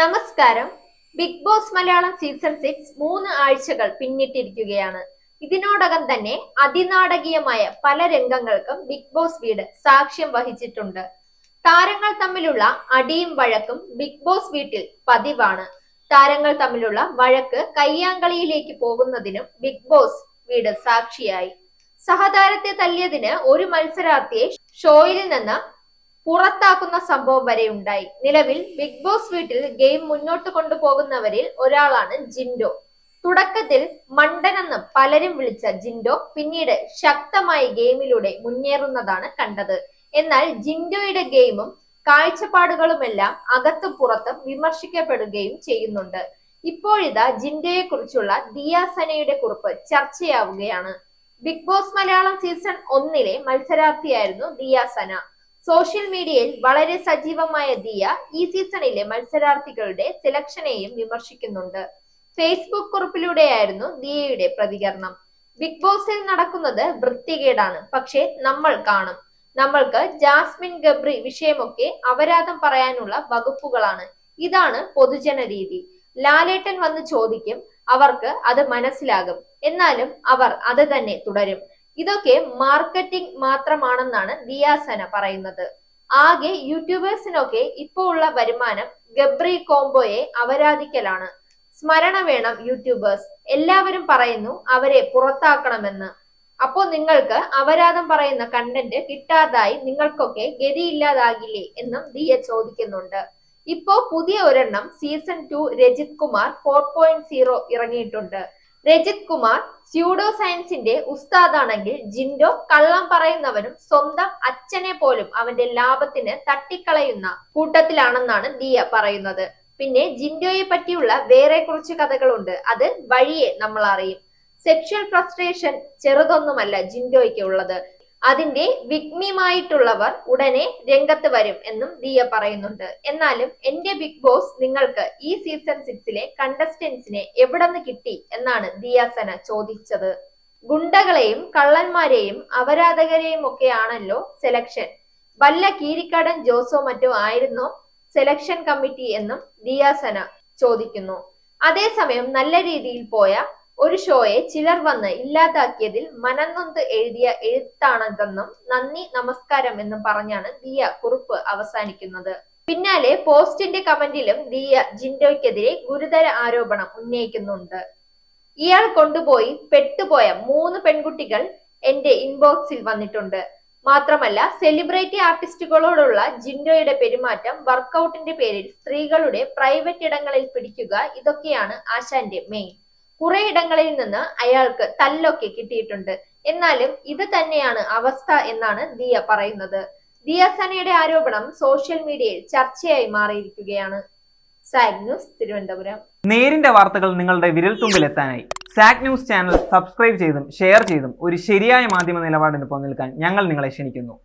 നമസ്കാരം. Big Boss Malayalam season 6 3 ആഴ്ചകൾ പിന്നിട്ടിരിക്കുകയാണ്. ഇതിനോടകം തന്നെ അതിനാടകീയമായ പല രംഗങ്ങൾക്കും ബിഗ് ബോസ് വീട് സാക്ഷ്യം വഹിച്ചിട്ടുണ്ട്. താരങ്ങൾ തമ്മിലുള്ള അടിയും വഴക്കും ബിഗ് ബോസ് വീട്ടിൽ പതിവാണ്. താരങ്ങൾ തമ്മിലുള്ള വഴക്ക് കയ്യാങ്കളിയിലേക്ക് പോകുന്നതിനും ബിഗ് ബോസ് വീട് സാക്ഷിയായി. സഹതാരത്തെ തല്ലിയതിന് ഒരു മത്സരാർത്ഥിയെ ഷോയിൽ നിന്ന് പുറത്താക്കുന്ന സംഭവം വരെ ഉണ്ടായി. നിലവിൽ ബിഗ് ബോസ് വീട്ടിൽ ഗെയിം മുന്നോട്ട് കൊണ്ടുപോകുന്നവരിൽ ഒരാളാണ് ജിൻഡോ. തുടക്കത്തിൽ മണ്ടനെന്ന് പലരും വിളിച്ച ജിൻഡോ പിന്നീട് ശക്തമായി ഗെയിമിലൂടെ മുന്നേറുന്നതാണ് കണ്ടത്. എന്നാൽ ജിൻഡോയുടെ ഗെയിമും കാഴ്ചപ്പാടുകളുമെല്ലാം അകത്തും പുറത്തും വിമർശിക്കപ്പെടുകയും ചെയ്യുന്നുണ്ട്. ഇപ്പോഴിതാ ജിൻഡോയെ കുറിച്ചുള്ള ദിയാസനയുടെ കുറിപ്പ് ചർച്ചയാവുകയാണ്. ബിഗ് ബോസ് മലയാളം സീസൺ 1 മത്സരാർത്ഥിയായിരുന്നു ദിയാസന. സോഷ്യൽ മീഡിയയിൽ വളരെ സജീവമായ ദിയ ഈ സീസണിലെ മത്സരാർത്ഥികളുടെ സെലക്ഷനെയും വിമർശിക്കുന്നുണ്ട്. ഫേസ്ബുക്ക് കുറിപ്പിലൂടെയായിരുന്നു ദിയയുടെ പ്രതികരണം. ബിഗ് ബോസിൽ നടക്കുന്നത് വൃത്തികേടാണ്, പക്ഷേ നമ്മൾ കാണും. നമ്മൾക്ക് ജാസ്മിൻ ഗബ്രി വിഷയമൊക്കെ അപരാധം പറയാനുള്ള വകുപ്പുകളാണ്. ഇതാണ് പൊതുജന രീതി. ലാലേട്ടൻ വന്ന് ചോദിക്കും, അവർക്ക് അത് മനസ്സിലാകും, എന്നാലും അവർ അത് തന്നെ തുടരും. ഇതൊക്കെ മാർക്കറ്റിംഗ് മാത്രമാണെന്നാണ് ദിയാസന പറയുന്നത്. ആകെ യൂട്യൂബേഴ്സിനൊക്കെ ഇപ്പോൾ ഉള്ള വരുമാനം ഗബ്രി കോംബോയെ അപരാധിക്കലാണ്. സ്മരണ വേണം യൂട്യൂബേഴ്സ്. എല്ലാവരും പറയുന്നു അവരെ പുറത്താക്കണമെന്ന്. അപ്പോ നിങ്ങൾക്ക് അപരാധം പറയുന്ന കണ്ടന്റ് കിട്ടാതായി നിങ്ങൾക്കൊക്കെ ഗതിയില്ലാതാകില്ലേ എന്നും ദിയ ചോദിക്കുന്നുണ്ട്. ഇപ്പോ പുതിയ ഒരെണ്ണം സീസൺ 2 രജിത് കുമാർ 4.0 ഇറങ്ങിയിട്ടുണ്ട്. രജിത് കുമാർ സ്യൂഡോ സയൻസിന്റെ ഉസ്താദാണെങ്കിൽ ജിൻഡോ കള്ളം പറയുന്നവനും സ്വന്തം അച്ഛനെ പോലും അവന്റെ ലാഭത്തിന് തട്ടിക്കളയുന്ന കൂട്ടത്തിലാണെന്നാണ് ദിയ പറയുന്നത്. പിന്നെ ജിൻഡോയെ പറ്റിയുള്ള വേറെ കുറച്ച് കഥകളുണ്ട്. അത് വഴിയെ നമ്മൾ അറിയും. സെക്ഷൽ ഫ്രസ്ട്രേഷൻ ചെറുതൊന്നുമല്ല ജിൻഡോയ്ക്ക് ഉള്ളത്. അതിന്റെ വിഗ്മിമായിട്ടുള്ളവർ ഉടനെ രംഗത്ത് വരും എന്നും ദിയ പറയുന്നുണ്ട്. എന്നാലും എന്റെ ബിഗ് ബോസ് നിങ്ങൾക്ക് ഈ സീസൺ 6 കണ്ടസ്റ്റന്റ്സിനെ എവിടെന്ന് കിട്ടി എന്നാണ് ദിയാസന ചോദിച്ചത്. ഗുണ്ടകളെയും കള്ളന്മാരെയും അപരാധകരെയും ഒക്കെയാണല്ലോ സെലക്ഷൻ. വല്ല കീരിക്കാടൻ ജോസോ മറ്റോ ആയിരുന്നോ സെലക്ഷൻ കമ്മിറ്റി എന്നും ദിയാസന ചോദിക്കുന്നു. അതേസമയം നല്ല രീതിയിൽ പോയ ഒരു ഷോയെ ചിലർ വന്ന് ഇല്ലാതാക്കിയതിൽ മനംനൊന്ത് എഴുതിയ എഴുത്താണതെന്നും നന്ദി നമസ്കാരം എന്നും പറഞ്ഞാണ് ദിയ കുറിപ്പ് അവസാനിക്കുന്നത്. പിന്നാലെ പോസ്റ്റിന്റെ കമന്റിലും ദിയ ജിൻഡോയ്ക്കെതിരെ ഗുരുതര ആരോപണം ഉന്നയിക്കുന്നുണ്ട്. ഇയാൾ കൊണ്ടുപോയി പെട്ടുപോയ 3 പെൺകുട്ടികൾ എന്റെ ഇൻബോക്സിൽ വന്നിട്ടുണ്ട്. മാത്രമല്ല സെലിബ്രിറ്റി ആർട്ടിസ്റ്റുകളോടുള്ള ജിൻഡോയുടെ പെരുമാറ്റം, വർക്കൗട്ടിന്റെ പേരിൽ സ്ത്രീകളുടെ പ്രൈവറ്റ് ഇടങ്ങളിൽ പിടിക്കുക, ഇതൊക്കെയാണ് ആശാന്റെ മെയിൻ. കുറെ ഇടങ്ങളിൽ നിന്ന് അയാൾക്ക് തല്ലൊക്കെ കിട്ടിയിട്ടുണ്ട്. എന്നാലും ഇത് തന്നെയാണ് അവസ്ഥ എന്നാണ് ദിയ പറയുന്നത്. ദിയാസനയുടെ ആരോപണം സോഷ്യൽ മീഡിയയിൽ ചർച്ചയായി മാറിയിരിക്കുകയാണ്. Zag news, Thiruvananthapuram. നേരിന്റെ വാർത്തകൾ നിങ്ങളുടെ വിരൽത്തുമ്പിലെത്താനായി സാഗ് ന്യൂസ് ചാനൽ സബ്സ്ക്രൈബ് ചെയ്തും ഷെയർ ചെയ്തും ഒരു ശരിയായ മാധ്യമ നിലപാടിന് പോകാൻ ഞങ്ങൾ നിങ്ങളെ ക്ഷണിക്കുന്നു.